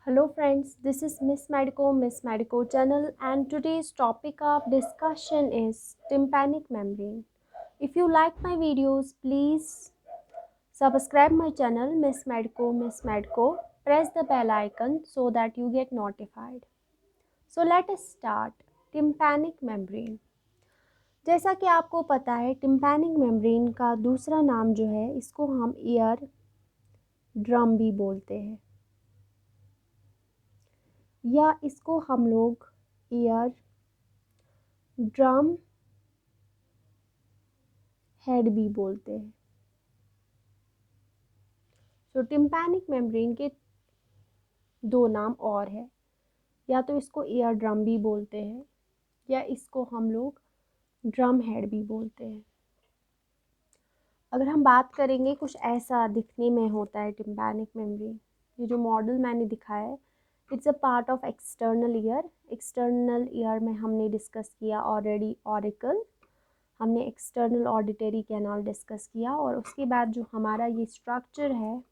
Hello friends, this is Miss Medico channel and today's topic of discussion is tympanic membrane. If you like my videos, please subscribe my channel Miss Medico. Press the bell icon so that you get notified. So let us start. Tympanic membrane. जैसा कि आपको पता है tympanic membrane का दूसरा नाम जो है इसको हम ईयर ड्रम भी बोलते हैं या इसको हम लोग ईयर ड्रम हेड भी बोलते हैं। तो टिम्पैनिक मेम्ब्रेन के दो नाम और है, या तो इसको ईयर ड्रम भी बोलते हैं या इसको हम लोग ड्रम हेड भी बोलते हैं। अगर हम बात करेंगे कुछ ऐसा दिखने में होता है टिम्पैनिक मेम्ब्रेन। ये जो मॉडल मैंने दिखाया है it's a part of external ear. External ear में हमने डिस्कस किया ऑलरेडी ऑरिकल, हमने एक्सटर्नल ऑडिटरी कैनाल डिस्कस किया और उसके बाद जो हमारा ये स्ट्रक्चर है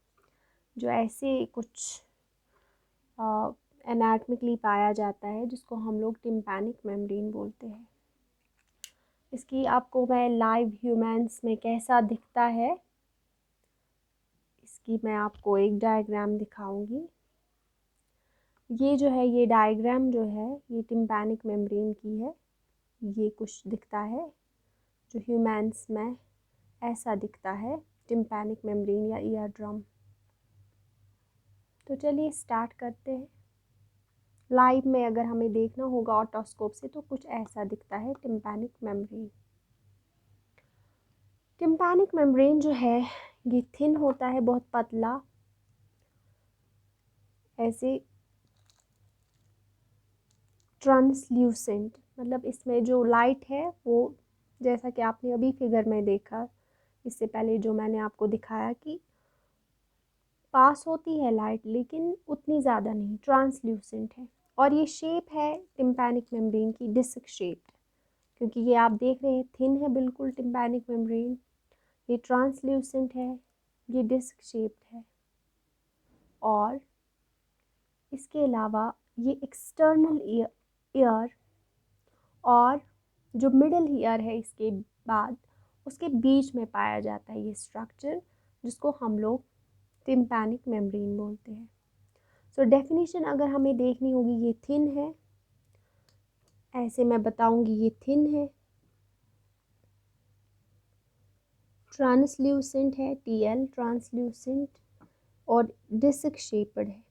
जो ऐसे कुछ एनाटमिकली पाया जाता है जिसको हम लोग टिम्पैनिक मेम्ब्रेन बोलते हैं। इसकी आपको मैं लाइव ह्यूमन्स में कैसा दिखता है इसकी मैं आपको एक डायग्राम दिखाऊंगी। ये जो है ये डायग्राम जो है ये टिम्पैनिक मेम्ब्रेन की है। ये कुछ दिखता है जो ह्यूमन्स में ऐसा दिखता है टिम्पैनिक मेम्ब्रेन या ईयर ड्रम। तो चलिए स्टार्ट करते हैं। लाइव में अगर हमें देखना होगा ऑटोस्कोप से तो कुछ ऐसा दिखता है टिम्पैनिक मेम्ब्रेन। टिम्पैनिक मेम्ब्रेन जो है ये थिन होता है, बहुत पतला, ऐसे ट्रांसल्यूसेंट, मतलब इसमें जो लाइट है वो जैसा कि आपने अभी फिगर में देखा, इससे पहले जो मैंने आपको दिखाया कि पास होती है लाइट लेकिन उतनी ज़्यादा नहीं, ट्रांसल्यूसेंट है। और ये शेप है टिम्पैनिक मेम्ब्रेन की डिस्क शेप, क्योंकि ये आप देख रहे हैं थिन है बिल्कुल टिम्पैनिक मेम्ब्रेन, ये ट्रांसल्यूसेंट है, ये डिस्क शेप्ड है। और इसके अलावा ये एक्सटर्नल ईयर और जो मिडल ईयर है इसके बाद उसके बीच में पाया जाता है ये स्ट्रक्चर जिसको हम लोग टिम्पैनिक मेम्ब्रेन बोलते हैं। सो डेफिनेशन अगर हमें देखनी होगी, ये थिन है, ऐसे मैं बताऊंगी, ये थिन है, ट्रांसल्यूसेंट है, टीएल ट्रांसल्यूसेंट, और डिस्क शेप्ड है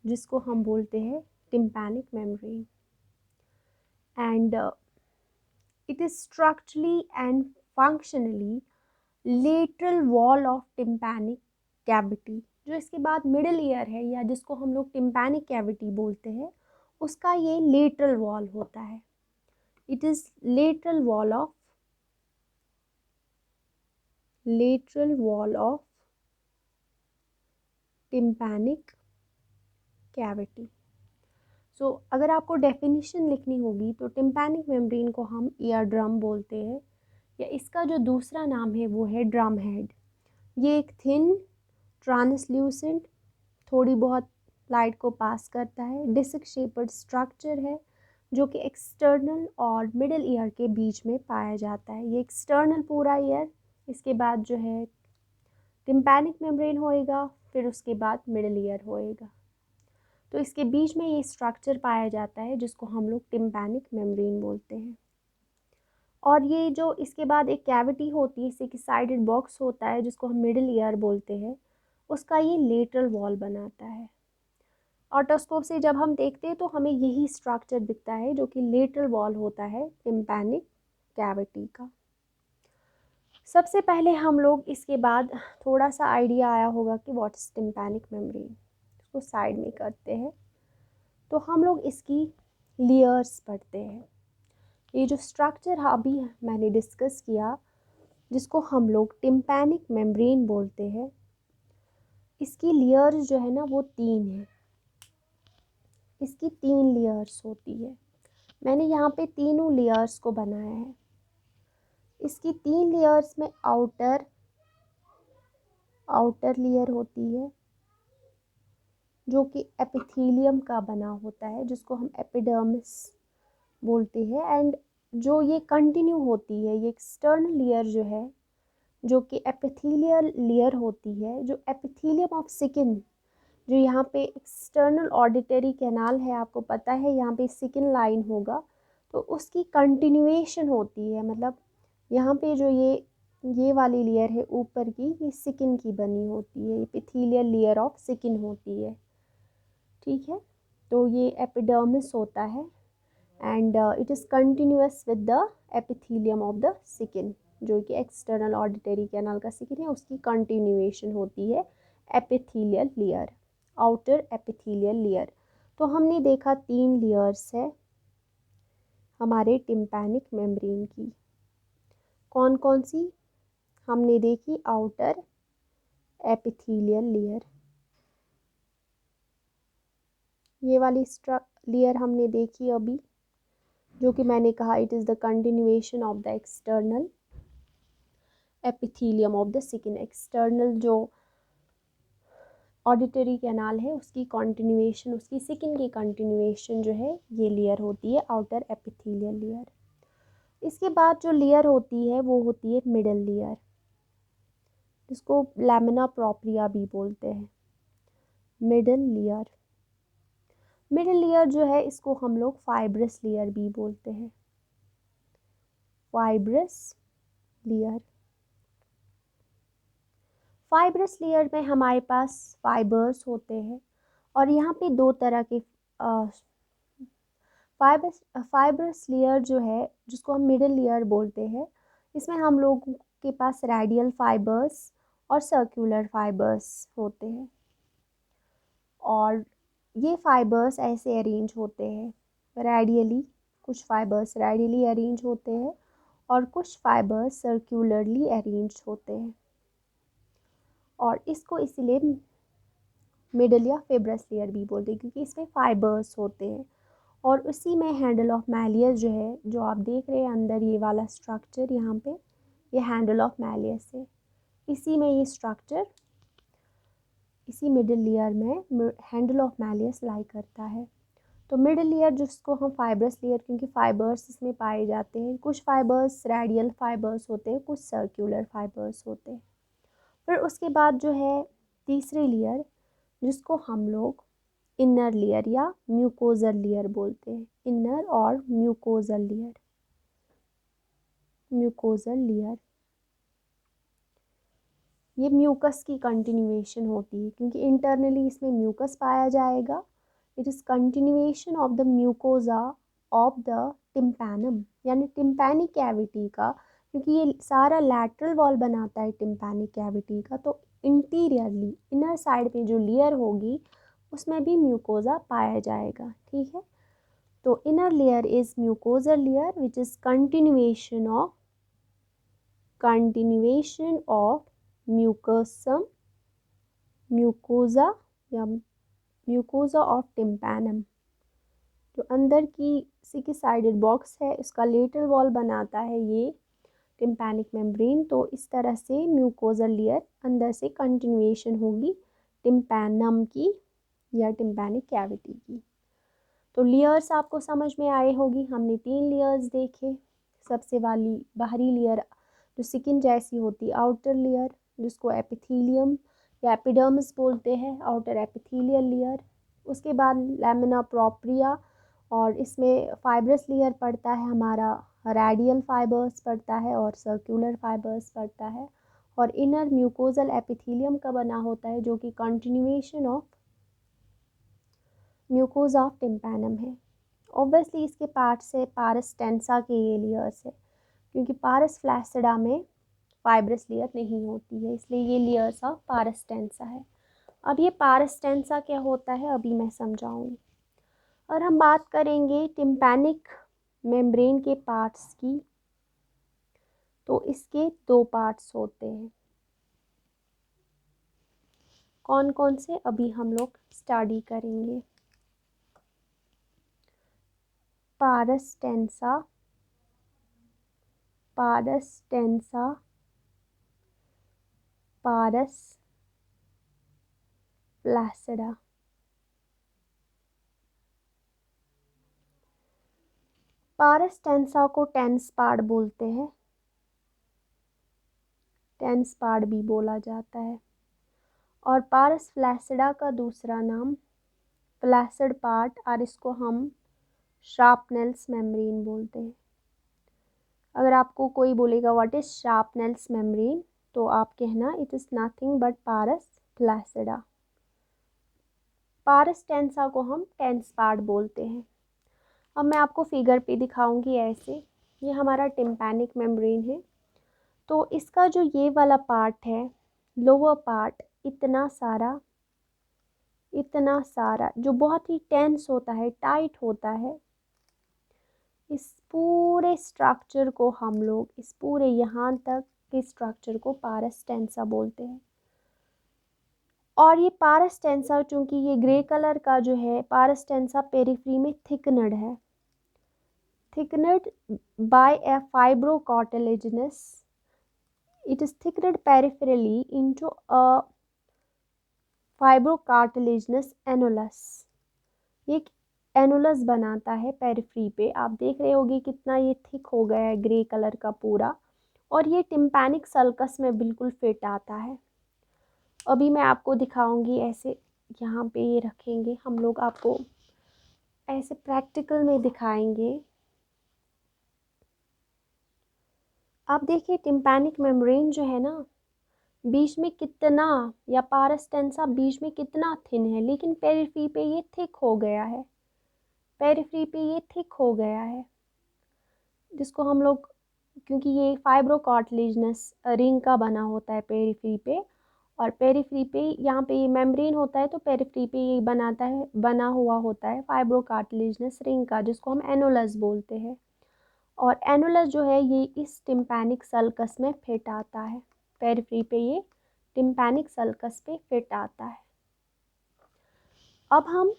जिसको हम बोलते हैं tympanic membrane. And it is structurally and functionally lateral wall of tympanic cavity. जो इसके बाद मिडिल ईयर है या जिसको हम लोग टिम्पैनिक कैविटी बोलते हैं उसका ये लेटरल वॉल होता है। It is lateral wall of tympanic cavity. So अगर आपको डेफिनेशन लिखनी होगी तो टिम्पैनिक मेम्ब्रेन को हम ईयर ड्रम बोलते हैं या इसका जो दूसरा नाम है वो है ड्रम हेड। ये एक थिन ट्रांसल्यूसेंट, थोड़ी बहुत लाइट को पास करता है, डिस्क शेप्ड स्ट्रक्चर है जो कि एक्सटर्नल और मिडिल ईयर के बीच में पाया जाता है। ये एक्सटर्नल पूरा ईयर, इसके बाद जो है टिम्पैनिक मेम्ब्रेन होएगा, फिर उसके बाद मिडिल ईयर होएगा। तो इसके बीच में ये स्ट्रक्चर पाया जाता है जिसको हम लोग टिम्पैनिक मेम्ब्रेन बोलते हैं। और ये जो इसके बाद एक कैविटी होती है, सिक्स साइडेड बॉक्स होता है जिसको हम मिडिल ईयर बोलते हैं, उसका ये लेटरल वॉल बनाता है। ऑटोस्कोप से जब हम देखते हैं तो हमें यही स्ट्रक्चर दिखता है जो कि लेटरल वॉल होता है टिम्पैनिक कैविटी का। सबसे पहले हम लोग इसके बाद थोड़ा सा आइडिया आया होगा कि व्हाट इज टिम्पैनिक मेम्ब्रेन, इसको साइड में करते हैं तो हम लोग इसकी लेयर्स पढ़ते हैं। ये जो स्ट्रक्चर अभी मैंने डिस्कस किया जिसको हम लोग टिम्पैनिक मेम्ब्रेन बोलते हैं, इसकी लेयर्स जो है ना वो तीन है। इसकी तीन लेयर्स होती है, मैंने यहाँ पे तीनों लेयर्स को बनाया है। इसकी तीन लेयर्स में आउटर लेयर होती है, जो कि एपिथेलियम का बना होता है, जिसको हम एपिडर्मिस बोलते हैं। एंड जो ये कंटिन्यू होती है, ये एक्सटर्नल लेयर जो है, जो कि एपिथेलियल लेयर होती है, जो एपिथेलियम ऑफ स्किन, जो यहाँ पे एक्सटर्नल ऑडिटरी कैनाल है, आपको पता है यहाँ पे स्किन लाइन होगा, तो उसकी कंटिन्यूएशन होती है। मतलब यहाँ पे जो ये वाली लेयर है ऊपर की, ये स्किन की बनी होती है, एपिथेलियल लेयर ऑफ स्किन होती है, ठीक है। तो ये एपिडर्मिस होता है and it is continuous with the epithelium of the skin, जो कि एक्सटर्नल ऑडिटरी कैनाल का स्किन है, उसकी कंटिन्यूएशन होती है epithelial layer, outer epithelial layer. तो हमने देखा 3 लेयर्स है हमारे टिम्पैनिक मेम्ब्रेन की। कौन कौन सी हमने देखी? आउटर एपिथेलियल लेयर, ये वाली लेयर हमने देखी अभी, जो कि मैंने कहा it is the continuation of the external epithelium of the skin. External जो ऑडिटरी कैनाल है उसकी कंटिन्यूएशन, उसकी स्किन की कंटिन्यूएशन जो है ये लेयर होती है आउटर एपिथेलियल लेयर। इसके बाद जो लेयर होती है वो होती है मिडल लेयर, जिसको लैमिना प्रोप्रिया भी बोलते हैं। मिडल लेयर, मिडल लेयर जो है इसको हम लोग फाइब्रस लेयर भी बोलते हैं, फाइब्रस लेयर। फाइब्रस लेयर में हमारे पास फाइबर्स होते हैं, और यहाँ पे 2 तरह के फाइब्रस लेयर जो है, जिसको हम मिडल लेयर बोलते हैं, इसमें हम लोगों के पास रेडियल फाइबर्स और सर्कुलर फाइबर्स होते हैं। और ये फाइबर्स ऐसे अरेंज होते हैं रेडियली, कुछ फाइबर्स रेडियली अरेंज होते हैं और कुछ फाइबर्स सर्कुलरली अरेंज होते हैं, और इसको इसीलिए मिडल या फिब्रस लेयर भी बोलते हैं, क्योंकि इसमें फाइबर्स होते हैं। और उसी में हैंडल ऑफ मैलियस जो है, जो आप देख रहे हैं अंदर ये वाला स्ट्रक्चर, यहाँ पे ये हैंडल ऑफ मैलियस है, इसी में ये स्ट्रक्चर, इसी मिडल लेयर में हैंडल ऑफ मैलियस लाई करता है। तो मिडल लेयर जिसको हम फाइब्रस लेयर, क्योंकि फाइबर्स इसमें पाए जाते हैं, कुछ फाइबर्स रेडियल फाइबर्स होते हैं, कुछ सर्कुलर फाइबर्स होते हैं। फिर उसके बाद जो है तीसरी लेयर, जिसको हम लोग इनर लेयर या म्यूकोजल लेयर बोलते हैं, इनर और म्यूकोजल लेयर। म्यूकोजल लेयर ये म्यूकस की कंटिन्यूएशन होती है, क्योंकि इंटरनली इसमें म्यूकस पाया जाएगा। It is continuation of the mucosa of the tympanum, यानी टिम्पैनिक कैविटी का, क्योंकि ये सारा लैटरल वॉल बनाता है टिम्पैनिक कैविटी का, तो इंटीरियरली इनर साइड पे जो लेयर होगी उसमें भी म्यूकोजा पाया जाएगा, ठीक है। तो inner layer is mucosal layer which is continuation of mucosum, mucosa या म्यूकोजा ऑफ टिम्पैनम। जो अंदर की सिक्स साइडेड बॉक्स है उसका लेटरल वॉल बनाता है ये टिम्पैनिक मेम्ब्रेन। तो इस तरह से म्यूकोजल लेयर अंदर से कंटिन्यूएशन होगी टिम्पैनम की या टिम्पैनिक कैविटी की। तो लेयर्स आपको समझ में आए होगी। हमने 3 लेयर्स देखे। सबसे वाली बाहरी लेयर जो स्किन जैसी होती, आउटर लेयर, जिसको एपिथेलियम या एपिडर्मिस बोलते हैं, आउटर एपिथेलियल लेयर। उसके बाद लैमिना प्रोप्रिया, और इसमें फाइब्रस लेयर पड़ता है हमारा, रेडियल फाइबर्स पड़ता है और सर्कुलर फाइबर्स पड़ता है। और इनर म्यूकोजल एपिथेलियम का बना होता है, जो कि continuation of mucosa of tympanum है। ऑब्वियसली इसके पार्ट्स है पारस टेंसा के ये लेयर्स है, क्योंकि पारस फ्लैसिडा में फाइब्रस लेयर नहीं होती है, इसलिए ये लेयर्स ऑफ पारस टेंसा है। अब ये पारस टेंसा क्या होता है अभी मैं समझाऊंगी। और हम बात करेंगे टिम्पैनिक मेम्ब्रेन के पार्ट्स की, तो इसके 2 पार्ट्स होते हैं। कौन कौन से अभी हम लोग स्टडी करेंगे। पारस टेंसा, पारस टेंसा, पारस फ्लैसिडा। पारस टेंसा को टेंस पार्ट बोलते हैं, टेंस पार्ट भी बोला जाता है। और पारस फ्लैसिडा का दूसरा नाम फ्लैसिड पार्ट, और इसको हम शार्पनेल्स मेम्ब्रेन बोलते हैं। अगर आपको कोई बोलेगा व्हाट इज शार्पनेल्स मेम्ब्रेन, तो आप कहना it is nothing but pars flaccida. Pars tensa को हम टेंस पार्ट बोलते हैं। अब मैं आपको फिगर पे दिखाऊंगी ऐसे, ये हमारा टिम्पैनिक मेम्ब्रेन है। तो इसका जो ये वाला पार्ट है, लोअर पार्ट, इतना सारा जो बहुत ही टेंस होता है, टाइट होता है, इस पूरे स्ट्रक्चर को हम लोग, इस पूरे यहाँ तक के स्ट्रक्चर को पारस टेंसा बोलते हैं। और ये पारस टेंसा, चूँकि ये ग्रे कलर का जो है, पारस टेंसा पेरिफ्री में थिकनड है, thickened by a fibrocartilaginous, it is thickened peripherally into a fibrocartilaginous annulus। ये एक एनुलस बनाता है पेरिफ्री पे। आप देख रहे होगे कितना ये थिक हो गया है, ग्रे कलर का पूरा, और ये टिम्पैनिक सल्कस में बिल्कुल फिट आता है। अभी मैं आपको दिखाऊंगी ऐसे, यहाँ पे ये रखेंगे हम लोग, आपको ऐसे प्रैक्टिकल में दिखाएंगे। आप देखिए टिम्पैनिक मेम्ब्रेन जो है ना, बीच में कितना, या पारस टेंसा बीच में कितना थिन है, लेकिन पेरिफ्री पे ये थिक हो गया है, पेरिफ्री पे ये थिक हो गया है, जिसको हम लोग, क्योंकि ये फाइब्रोकार्टिलेजिनस रिंग का बना होता है पेरिफ्री पे, और पेरिफ्री पे यहाँ पे ये मेम्ब्रेन होता है, तो पेरिफ्री पे ये बना हुआ होता है फाइब्रोकार्टिलेजिनस रिंग का, जिसको हम एनुलस बोलते हैं। और एनुलस जो है ये इस टिम्पैनिक सल्कस में फिट आता है, पेरिफ्री पे ये टिम्पैनिक सल्कस पे फिट आता है। अब हम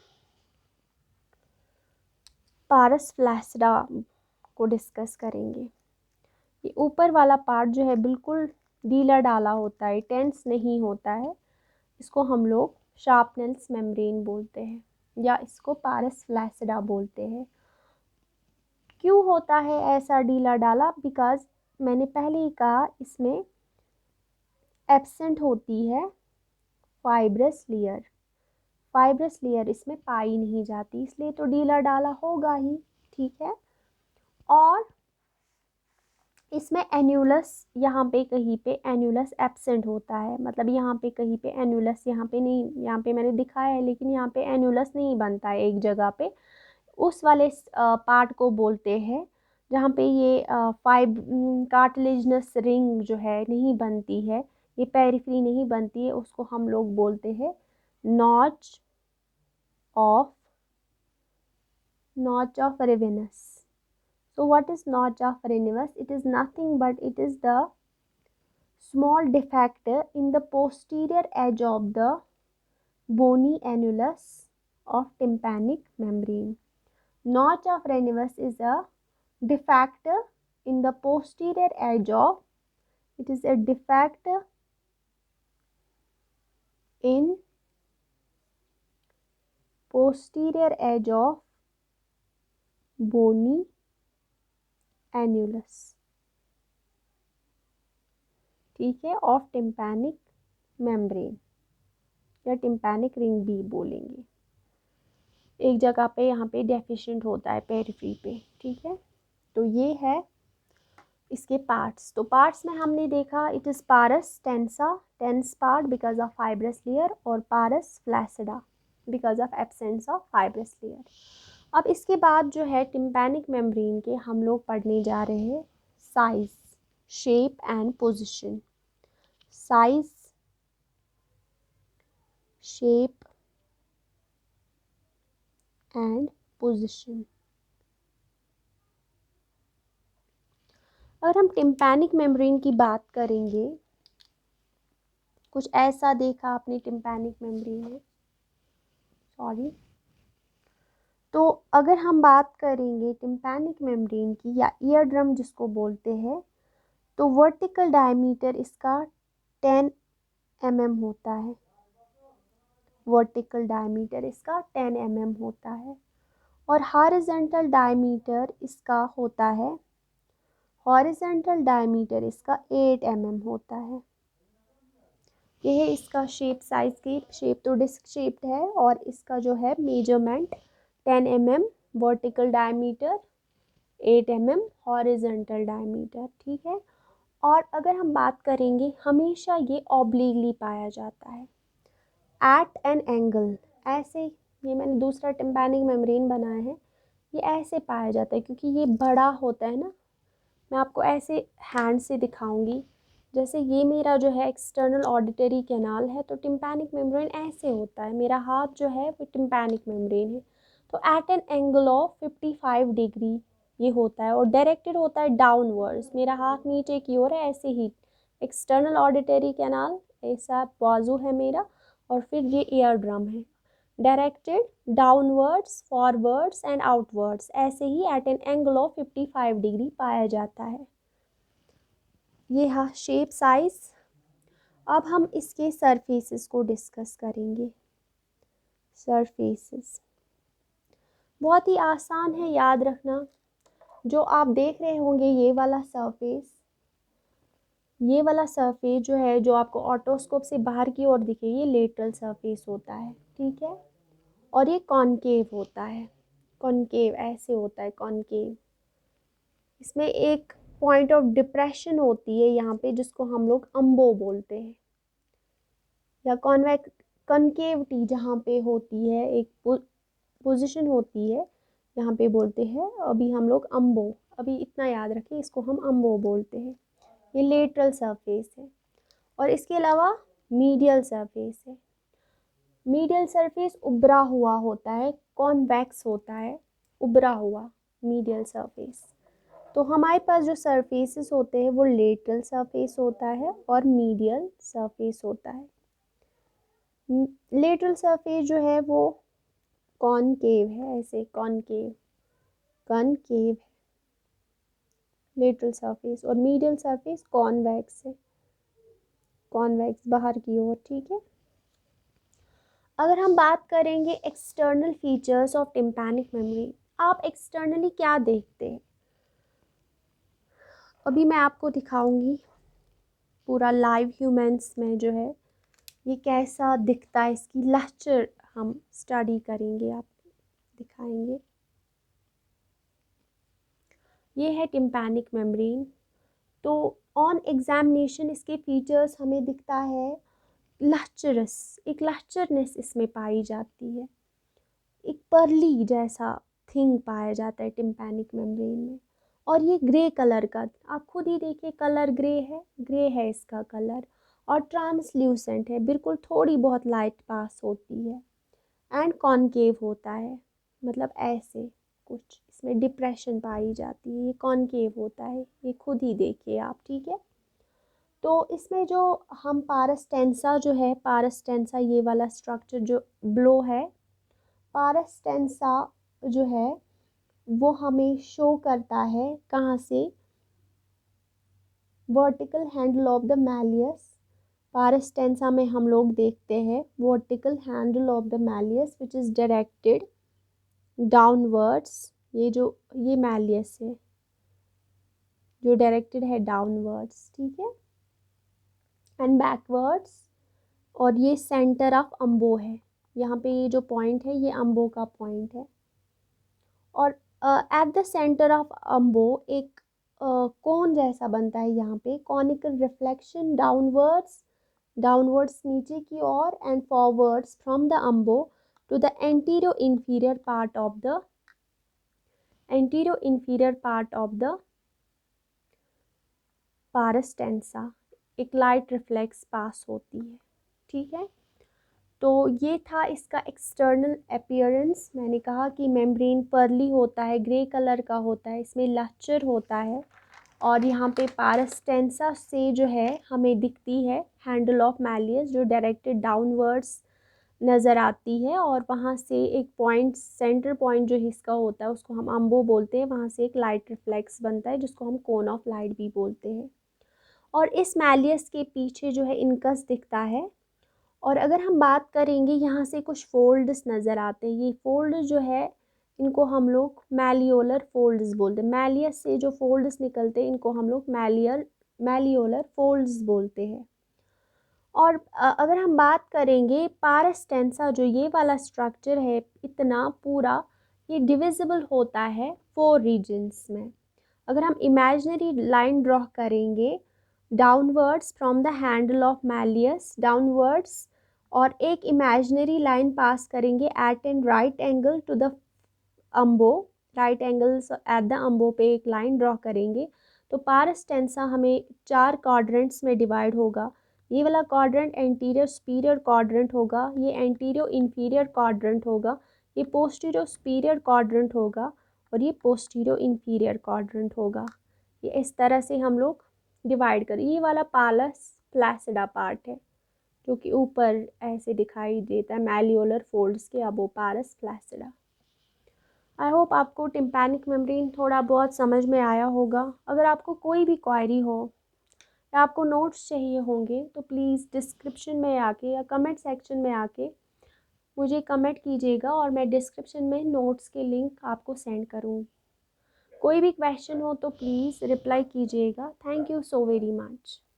पारस फ्लैसिडा को डिस्कस करेंगे। ये ऊपर वाला पार्ट जो है बिल्कुल ढीला डाला होता है, टेंस नहीं होता है, इसको हम लोग शार्पनेल्स मेम्ब्रेन बोलते हैं, या इसको पारस फ्लैसिडा बोलते हैं। क्यों होता है ऐसा ढीला डाला? बिकॉज मैंने पहले ही कहा, इसमें एब्सेंट होती है फाइब्रस लेयर, फाइब्रस लेयर इसमें पाई नहीं जाती, इसलिए तो ढीला डाला होगा ही, ठीक है। और इसमें एन्यूलस, यहाँ पे कहीं पे एन्यूलस एब्सेंट होता है, मतलब यहाँ पे कहीं पे एन्यूलस, यहाँ पे नहीं, यहाँ पे मैंने दिखाया है लेकिन यहाँ पे एन्यूलस नहीं बनता है एक जगह पे, उस वाले पार्ट को बोलते हैं जहाँ पे ये कार्टिलेजिनस रिंग जो है नहीं बनती है, ये पेरिफ्री नहीं बनती है, उसको हम लोग बोलते हैं notch of Ravenous. So what is notch of Ravenous? It is nothing but it is the small defect in the posterior edge of the bony annulus of tympanic membrane. Notch of Ravenous is a defect in the posterior edge of, it is a defect in posterior edge of bony annulus, ठीक है, of tympanic membrane, या tympanic ring भी बोलेंगे। एक जगह पे यहाँ पे डेफिशिएंट होता है पेरिफ्री पे, ठीक है। तो ये है इसके पार्ट्स। तो पार्ट्स में हमने देखा, it is pars tensa, tense part because of fibrous layer, और pars flaccida because of absence of fibrous layer. अब इसके बाद जो है टिम्पैनिक मेम्ब्रेन के हम लोग पढ़ने जा रहे हैं size, shape and position. Size, shape and position. अगर हम टिम्पैनिक मेम्ब्रेन की बात करेंगे, कुछ ऐसा देखा आपने टिम्पैनिक मेम्ब्रेन में, सॉरी, तो अगर हम बात करेंगे टिम्पैनिक मेम्ब्रेन की, या ईयर ड्रम जिसको बोलते हैं, तो वर्टिकल डायमीटर इसका 10 mm होता है, वर्टिकल डायमीटर इसका 10 mm होता है। और हॉरिजॉन्टल डायमीटर इसका होता है, हॉरिजॉन्टल डायमीटर इसका 8 mm होता है। ये है इसका शेप साइज की शेप, तो डिस्क शेप्ड है और इसका जो है measurement 10 mm vertical diameter, 8 mm horizontal diameter, ठीक है। और अगर हम बात करेंगे, हमेशा ये ऑब्लिकली पाया जाता है एट एन एंगल, ऐसे, ये मैंने दूसरा टिम्पैनिक मेम्ब्रेन बनाया है, ये ऐसे पाया जाता है क्योंकि ये बड़ा होता है ना। मैं आपको ऐसे हैंड से दिखाऊंगी, जैसे ये मेरा जो है एक्सटर्नल ऑडिटरी कैनाल है, तो टिम्पैनिक मेम्ब्रेन ऐसे होता है, मेरा हाथ जो है वो टिम्पैनिक मेम्ब्रेन है। तो at an angle of 55 degree ये होता है और डायरेक्टेड होता है डाउनवर्ड्स, मेरा हाथ नीचे की ओर है, ऐसे ही एक्सटर्नल ऑडिटरी कैनाल, ऐसा बाजू है मेरा, और फिर ये ईयर ड्रम है, directed downwards, forwards and outwards, ऐसे ही at an angle of 55 degree पाया जाता है। ये हाँ शेप साइज। अब हम इसके सरफेसेस को डिस्कस करेंगे। सरफेसेस बहुत ही आसान है याद रखना। जो आप देख रहे होंगे ये वाला सरफेस, ये वाला सरफेस जो है, जो आपको ऑटोस्कोप से बाहर की ओर दिखे, ये लेटरल सरफेस होता है, ठीक है। और ये कॉनकेव होता है, कॉनकेव ऐसे होता है, कॉनकेव। इसमें एक पॉइंट ऑफ डिप्रेशन होती है यहाँ पे, जिसको हम लोग अम्बो बोलते हैं, या कॉनकेविटी जहाँ पे होती है, एक पोजीशन होती है, यहाँ पे बोलते हैं अभी हम लोग अम्बो, अभी इतना याद रखें, इसको हम अम्बो बोलते हैं। ये लेटरल सरफेस है। और इसके अलावा मीडियल सरफेस है। मीडियल सरफेस उभरा हुआ होता है, कॉन्वेक्स होता है, उभरा हुआ मीडियल सरफेस। तो हमारे पास जो सरफेसेस होते हैं वो लेटरल सरफेस होता है और मीडियल सरफेस होता है। लेटरल सरफेस जो है वो कॉनकेव है, ऐसे कॉनकेव, कॉनकेव है लेटरल सरफेस, और मीडियल सरफेस कॉन्वेक्स है, कॉन्वेक्स बाहर की ओर, ठीक है। अगर हम बात करेंगे external features of tympanic memory, आप एक्सटर्नली क्या देखते हैं, अभी मैं आपको दिखाऊंगी पूरा लाइव ह्यूमन्स में जो है ये कैसा दिखता है, इसकी लेक्चर हम स्टडी करेंगे, आप दिखाएंगे। ये है टिम्पैनिक मेम्ब्रेन। तो ऑन एग्जामिनेशन इसके फीचर्स हमें दिखता है लहचरस, एक लहचरनेस इसमें पाई जाती है, एक पर्ली जैसा थिंग पाया जाता है टिम्पैनिक मेम्ब्रेन में। और ये ग्रे कलर का, आप खुद ही देखिए कलर ग्रे है इसका कलर, और ट्रांसल्यूसेंट है, बिल्कुल थोड़ी बहुत लाइट पास होती है, एंड कॉनकेव होता है, मतलब ऐसे कुछ इसमें डिप्रेशन पाई जाती है, ये कॉनकेव होता है, ये खुद ही देखिए आप, ठीक है। तो इसमें जो हम पारस्टेंसा जो है, पारस्टेंसा ये वाला स्ट्रक्चर जो ब्लो है, पारस्टेंसा जो है वो हमें शो करता है कहाँ से, vertical handle of the malleus. Pars tensa में हम लोग देखते हैं vertical handle of the malleus which is directed downwards, ये मैलियस है जो डायरेक्टेड है डाउनवर्ड्स, ठीक है, एंड बैकवर्ड्स। और ये सेंटर ऑफ अम्बो है, यहाँ पे ये जो पॉइंट है ये अम्बो का पॉइंट है। और एट द सेंटर ऑफ अम्बो एक कोन जैसा बनता है, यहाँ पे कॉनिकल रिफ्लेक्शन डाउनवर्ड्स, डाउनवर्ड्स नीचे की ओर, and forwards from the umbo to the anterior inferior part of the pars tensa, एक लाइट रिफ्लेक्स पास होती है, ठीक है। तो ये था इसका एक्सटर्नल अपीयरेंस। मैंने कहा कि मेम्ब्रेन पर्ली होता है, ग्रे कलर का होता है, इसमें लहचर होता है, और यहाँ पे पारस्टेंसा से जो है हमें दिखती है हैंडल ऑफ मैलियस जो डायरेक्टेड डाउनवर्ड्स नज़र आती है, और वहाँ से एक पॉइंट, सेंटर पॉइंट जो इसका होता है उसको हम अम्बो बोलते हैं, वहाँ से एक लाइट रिफ्लेक्स बनता है जिसको हम कोन ऑफ लाइट भी बोलते हैं। और इस मैलियस के पीछे जो है इनकस दिखता है। और अगर हम बात करेंगे, यहाँ से कुछ फोल्ड्स नज़र आते हैं, ये फोल्ड जो है इनको हम लोग मैलियोलर फोल्ड्स बोलते हैं। मैलियस से जो फोल्ड्स निकलते हैं इनको हम लोग मैलियोलर फोल्ड्स बोलते हैं। और अगर हम बात करेंगे पारस टेंसा, जो ये वाला स्ट्रक्चर है इतना पूरा, ये डिविजिबल होता है 4 रीजन्स में। अगर हम इमेजिनरी लाइन ड्रॉ करेंगे downwards from the handle of malleus downwards, और एक इमेजिनरी लाइन पास करेंगे at an right angle to the umbo, right angles at the umbo पे एक लाइन ड्रॉ करेंगे, तो पारस टेंसा हमें 4 क्वाड्रेंट्स में डिवाइड होगा। ये वाला क्वाड्रेंट एंटीरियर सुपीरियर क्वाड्रेंट होगा, ये एंटीरियर इंफीरियर क्वाड्रेंट होगा, ये पोस्टीरियर सुपीरियर क्वाड्रेंट होगा, और ये पोस्टीरियर इंफीरियर क्वाड्रेंट होगा। ये इस तरह से हम लोग डिवाइड करें। ये वाला पारस फ्लैसिडा पार्ट है जो कि ऊपर ऐसे दिखाई देता है मैलियोलर फोल्ड्स के अबो, पारस फ्लैसिडा। आई होप आपको टिम्पैनिक मेम्ब्रेन थोड़ा बहुत समझ में आया होगा। अगर आपको कोई भी क्वेरी हो या आपको नोट्स चाहिए होंगे तो प्लीज़ डिस्क्रिप्शन में आके या कमेंट सेक्शन में आके मुझे कमेंट कीजिएगा और मैं डिस्क्रिप्शन में नोट्स के लिंक आपको सेंड करूँगी। कोई भी क्वेश्चन हो तो प्लीज़ रिप्लाई कीजिएगा। Thank you so very much.